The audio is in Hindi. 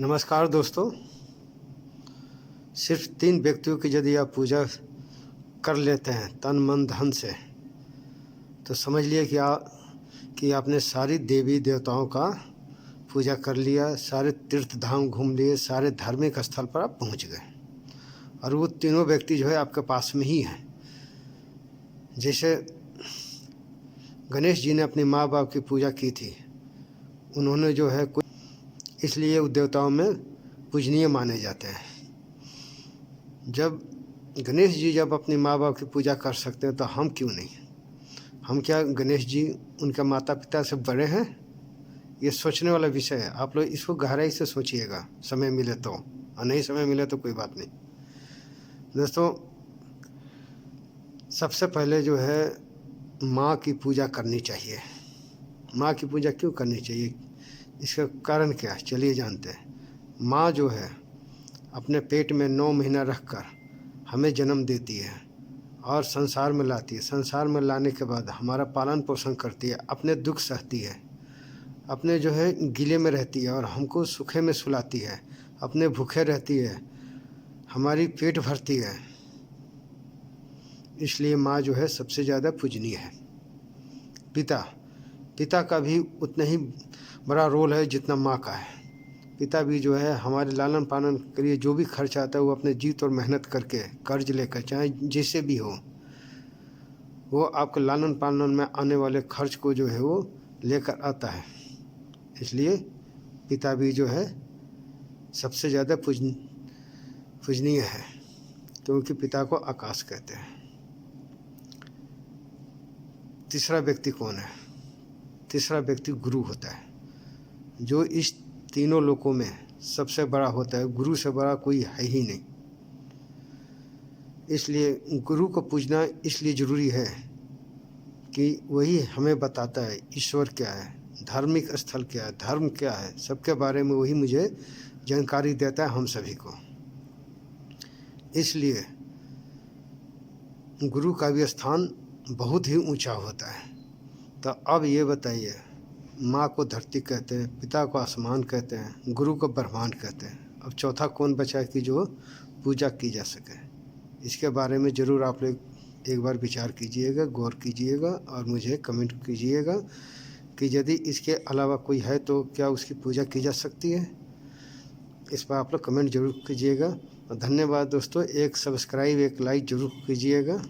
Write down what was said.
नमस्कार दोस्तों। सिर्फ 3 व्यक्तियों की यदि आप पूजा कर लेते हैं तन मन धन से, तो समझ लिए कि आपने सारी देवी देवताओं का पूजा कर लिया, सारे तीर्थ धाम घूम लिए, सारे धार्मिक स्थल पर आप पहुंच गए। और वो तीनों व्यक्ति जो है आपके पास में ही हैं। जैसे गणेश जी ने अपने माँ बाप की पूजा की थी, उन्होंने जो है इसलिए वो देवताओं में पूजनीय माने जाते हैं। जब गणेश जी जब अपने माँ बाप की पूजा कर सकते हैं तो हम क्यों नहीं? हम क्या गणेश जी उनके माता पिता से बड़े हैं? ये सोचने वाला विषय है। आप लोग इसको गहराई से सोचिएगा, समय मिले तो, और नहीं समय मिले तो कोई बात नहीं। दोस्तों, सबसे पहले जो है माँ की पूजा करनी चाहिए। माँ की पूजा क्यों करनी चाहिए, इसका कारण क्या है, चलिए जानते हैं। माँ जो है अपने पेट में 9 महीना रखकर हमें जन्म देती है और संसार में लाती है। संसार में लाने के बाद हमारा पालन पोषण करती है, अपने दुख सहती है, अपने जो है गीले में रहती है और हमको सूखे में सुलाती है, अपने भूखे रहती है, हमारी पेट भरती है। इसलिए माँ जो है सबसे ज़्यादा पूजनीय है। पिता का भी उतना ही बड़ा रोल है जितना माँ का है। पिता भी जो है हमारे लालन पालन के लिए जो भी खर्च आता है वो अपने जीत और मेहनत करके, कर्ज लेकर, चाहे जैसे भी हो, वो आपके लालन पालन में आने वाले खर्च को जो है वो लेकर आता है। इसलिए पिता भी जो है सबसे ज़्यादा पूजनीय है, क्योंकि पिता को आकाश कहते हैं। तीसरा व्यक्ति कौन है? तीसरा व्यक्ति गुरु होता है, जो इस तीनों लोकों में सबसे बड़ा होता है। गुरु से बड़ा कोई है ही नहीं। इसलिए गुरु को पूजना इसलिए ज़रूरी है कि वही हमें बताता है ईश्वर क्या है, धार्मिक स्थल क्या है, धर्म क्या है, सबके बारे में वही मुझे जानकारी देता है हम सभी को। इसलिए गुरु का भी स्थान बहुत ही ऊंचा होता है। तो अब ये बताइए, माँ को धरती कहते हैं, पिता को आसमान कहते हैं, गुरु को ब्रह्मांड कहते हैं। अब चौथा कौन बचा है कि जो पूजा की जा सके? इसके बारे में ज़रूर आप लोग एक बार विचार कीजिएगा, गौर कीजिएगा और मुझे कमेंट कीजिएगा कि यदि इसके अलावा कोई है तो क्या उसकी पूजा की जा सकती है। इस पर आप लोग कमेंट जरूर कीजिएगा। और धन्यवाद दोस्तों। एक सब्सक्राइब, एक लाइक ज़रूर कीजिएगा।